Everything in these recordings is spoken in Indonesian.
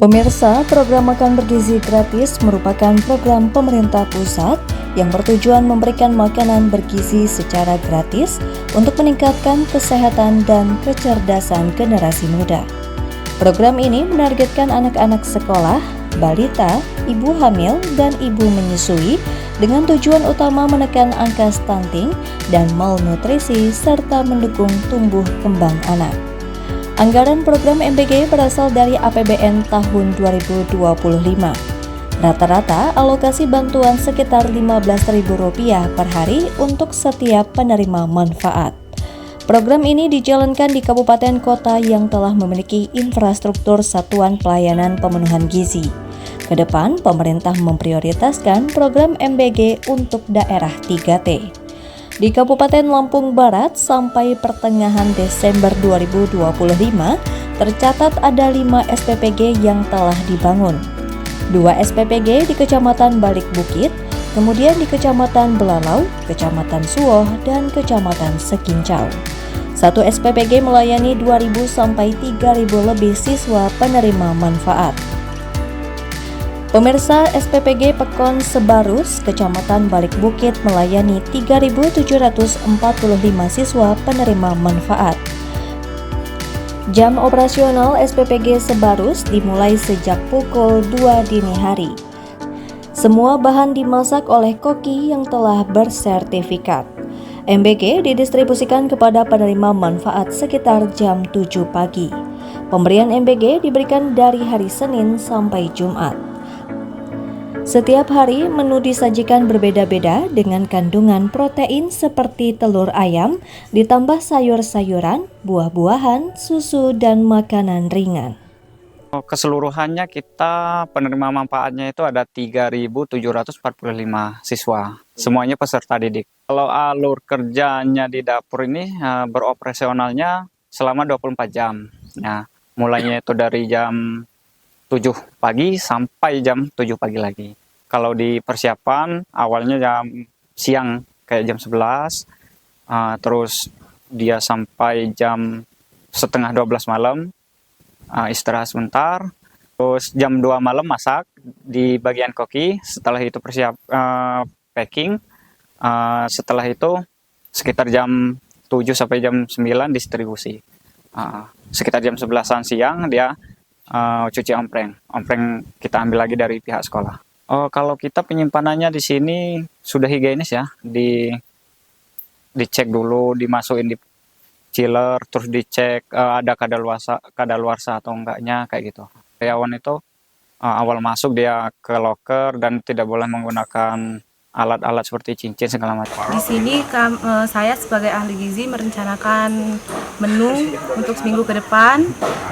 Pemirsa, program makan bergizi gratis merupakan program pemerintah pusat yang bertujuan memberikan makanan bergizi secara gratis untuk meningkatkan kesehatan dan kecerdasan generasi muda. Program ini menargetkan anak-anak sekolah, balita, ibu hamil, dan ibu menyusui dengan tujuan utama menekan angka stunting dan malnutrisi serta mendukung tumbuh kembang anak. Anggaran program MBG berasal dari APBN tahun 2025. Rata-rata alokasi bantuan sekitar Rp15.000 per hari untuk setiap penerima manfaat. Program ini dijalankan di kabupaten kota yang telah memiliki infrastruktur satuan pelayanan pemenuhan gizi. Kedepan, pemerintah memprioritaskan program MBG untuk daerah 3T. Di Kabupaten Lampung Barat, sampai pertengahan Desember 2025, tercatat ada 5 SPPG yang telah dibangun. 2 SPPG di Kecamatan Balik Bukit, kemudian di Kecamatan Belalau, Kecamatan Suwoh, dan Kecamatan Sekincau. 1 SPPG melayani 2.000 sampai 3.000 lebih siswa penerima manfaat. Pemirsa, SPPG Pekon Sebarus, Kecamatan Balik Bukit melayani 3.745 siswa penerima manfaat. Jam operasional SPPG Sebarus dimulai sejak pukul 2 dini hari. Semua bahan dimasak oleh koki yang telah bersertifikat. MBG didistribusikan kepada penerima manfaat sekitar jam 7 pagi. Pemberian MBG diberikan dari hari Senin sampai Jumat. Setiap hari menu disajikan berbeda-beda dengan kandungan protein seperti telur ayam, ditambah sayur-sayuran, buah-buahan, susu, dan makanan ringan. Keseluruhannya kita penerima manfaatnya itu ada 3.745 siswa. Semuanya peserta didik. Kalau alur kerjanya di dapur ini beroperasionalnya selama 24 jam. Nah, mulainya itu dari jam 7 pagi sampai jam 7 pagi lagi. Kalau di persiapan awalnya jam siang kayak jam 11, terus dia sampai jam setengah 12 malam, istirahat sebentar, terus jam 2 malam masak di bagian koki, setelah itu packing, setelah itu sekitar jam 7 sampai jam 9 distribusi. Sekitar jam 11-an siang dia cuci ompreng kita ambil lagi dari pihak sekolah. Kalau kita penyimpanannya di sini sudah higienis ya, dicek dulu, dimasukin di chiller, terus dicek ada kadaluarsa atau enggaknya kayak gitu. Karyawan itu awal masuk dia ke loker dan tidak boleh menggunakan alat-alat seperti cincin segala macam. Di sini saya sebagai ahli gizi merencanakan menu untuk seminggu ke depan.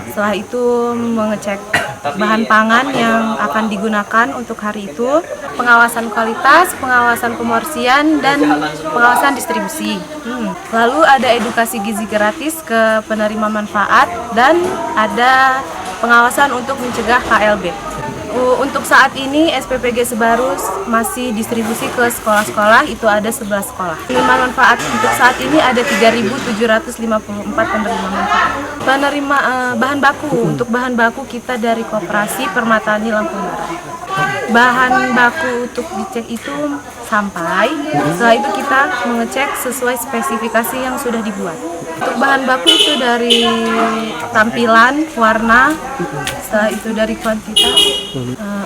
Setelah itu mengecek bahan pangan yang akan digunakan untuk hari itu, pengawasan kualitas, pengawasan pemorsian, dan pengawasan distribusi. Lalu ada edukasi gizi gratis ke penerima manfaat dan ada pengawasan untuk mencegah KLB. Untuk saat ini SPPG Sebarus masih distribusi ke sekolah-sekolah, itu ada 11 sekolah. Penerima manfaat untuk saat ini ada 3.754 penerima manfaat. Penerima bahan baku, untuk bahan baku kita dari Koperasi Permatani Lampung Barat. Bahan baku untuk dicek itu sampai, setelah itu kita mengecek sesuai spesifikasi yang sudah dibuat. Untuk bahan baku itu dari tampilan, warna, setelah itu dari kuantitas.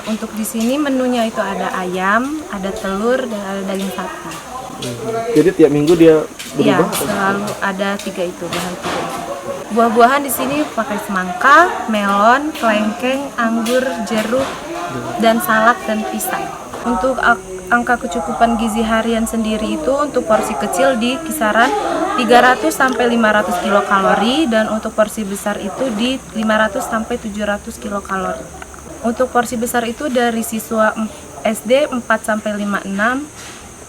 Untuk di sini menunya itu ada ayam, ada telur, dan ada daging sapi. Jadi tiap minggu dia berubah? Iya, selalu ada 3 itu, bahan 3 itu. Buah-buahan di sini pakai semangka, melon, kelengkeng, anggur, jeruk, dan salak dan pisang. Untuk angka kecukupan gizi harian sendiri itu untuk porsi kecil di kisaran 300 sampai 500 kilokalori dan untuk porsi besar itu di 500 sampai 700 kilokalori. Untuk porsi besar itu dari siswa SD 4 sampai 56,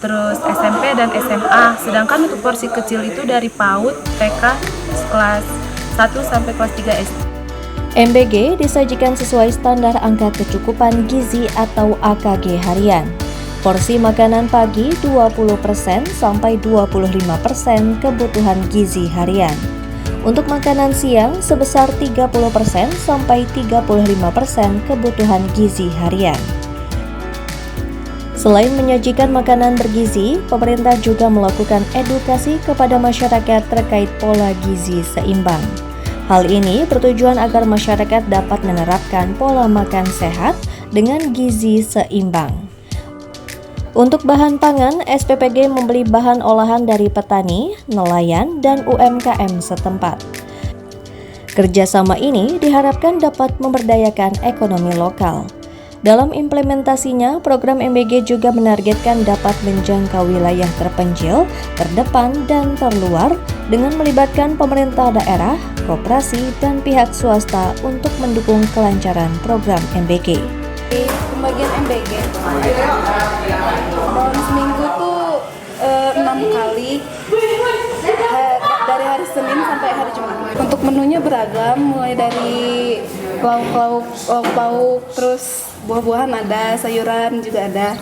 terus SMP dan SMA. Sedangkan untuk porsi kecil itu dari PAUD, TK, kelas 1 sampai kelas 3 SD. MBG disajikan sesuai standar angka kecukupan gizi atau AKG harian. Porsi makanan pagi 20% sampai 25% kebutuhan gizi harian. Untuk makanan siang sebesar 30% sampai 35% kebutuhan gizi harian. Selain menyajikan makanan bergizi, pemerintah juga melakukan edukasi kepada masyarakat terkait pola gizi seimbang. Hal ini bertujuan agar masyarakat dapat menerapkan pola makan sehat dengan gizi seimbang. Untuk bahan pangan, SPPG membeli bahan olahan dari petani, nelayan, dan UMKM setempat. Kerjasama ini diharapkan dapat memberdayakan ekonomi lokal. Dalam implementasinya, program MBG juga menargetkan dapat menjangkau wilayah terpencil, terdepan, dan terluar dengan melibatkan pemerintah daerah, koperasi, dan pihak swasta untuk mendukung kelancaran program MBG. Pembagian MBG dalam seminggu tuh 6 kali dari hari Senin sampai hari Jumat. Untuk menunya beragam, mulai dari lauk-lauk, terus buah-buahan ada, sayuran juga ada.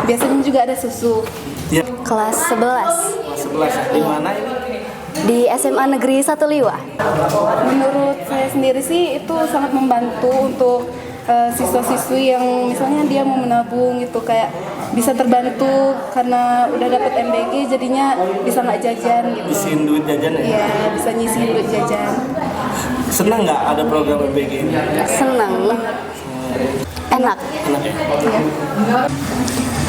Biasanya juga ada susu. Ya. Kelas 11 11 di mana ini? di SMA Negeri 1 Liwa. Menurut saya sendiri sih itu sangat membantu untuk siswa-siswi yang misalnya dia mau menabung gitu, kayak bisa terbantu karena udah dapat MBG jadinya bisa nggak jajan gitu. Isiin duit jajan ya? Iya, bisa nyisihin duit jajan. Senang nggak ada program MBG ini? Senang, enak. Enak ya?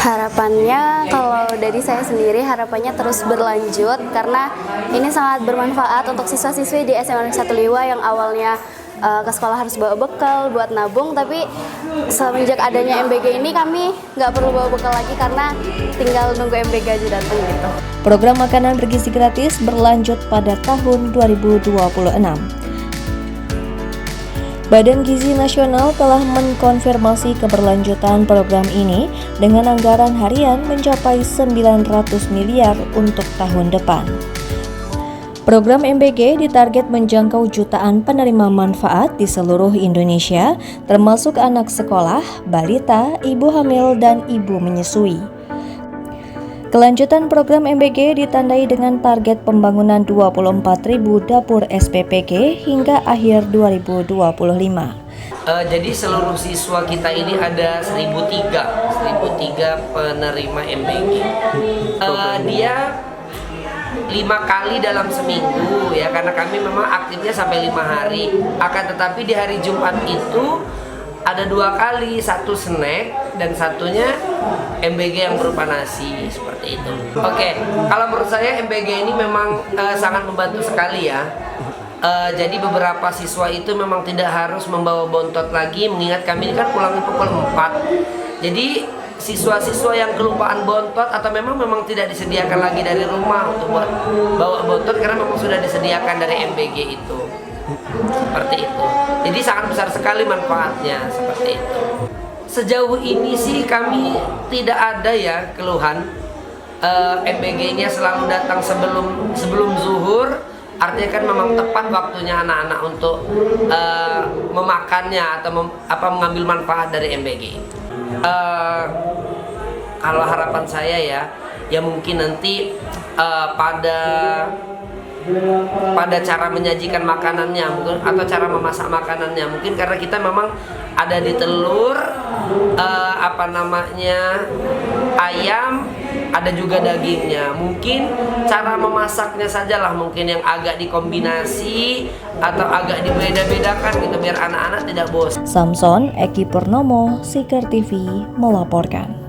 Harapannya kalau dari saya sendiri harapannya terus berlanjut karena ini sangat bermanfaat untuk siswa-siswi di SMA Negeri 1 Liwa yang awalnya ke sekolah harus bawa bekal buat nabung, tapi semenjak adanya MBG ini kami nggak perlu bawa bekal lagi karena tinggal nunggu MBG aja datang gitu. Program makanan bergizi gratis berlanjut pada tahun 2026. Badan Gizi Nasional telah mengkonfirmasi keberlanjutan program ini dengan anggaran harian mencapai 900 miliar untuk tahun depan. Program MBG ditarget menjangkau jutaan penerima manfaat di seluruh Indonesia, termasuk anak sekolah, balita, ibu hamil, dan ibu menyusui. Kelanjutan program MBG ditandai dengan target pembangunan 24.000 dapur SPPG hingga akhir 2025. Jadi seluruh siswa kita ini ada 1.003 penerima MBG. Dia 5 kali dalam seminggu ya, karena kami memang aktifnya sampai 5 hari. Akan tetapi di hari Jumat itu ada 2 kali, satu snack dan satunya MBG yang berupa nasi seperti itu. Oke, kalau menurut saya MBG ini memang sangat membantu sekali ya. Jadi beberapa siswa itu memang tidak harus membawa bontot lagi, mengingat kami ini kan pulangnya pukul 4. Jadi siswa-siswa yang kelupaan bontot atau memang tidak disediakan lagi dari rumah untuk bawa bontot karena memang sudah disediakan dari MBG itu. Seperti itu. Jadi sangat besar sekali manfaatnya seperti itu. Sejauh ini sih kami tidak ada ya keluhan. MBG-nya selalu datang sebelum zuhur. Artinya kan memang tepat waktunya anak-anak untuk memakannya atau mengambil manfaat dari MBG. Kalau harapan saya ya mungkin nanti pada cara menyajikan makanannya mungkin atau cara memasak makanannya mungkin karena kita memang ada di telur ayam, ada juga dagingnya, mungkin cara memasaknya sajalah mungkin yang agak dikombinasi atau agak dibeda-bedakan gitu biar anak-anak tidak bosan. Samson Eki Purnomo, Siker TV melaporkan.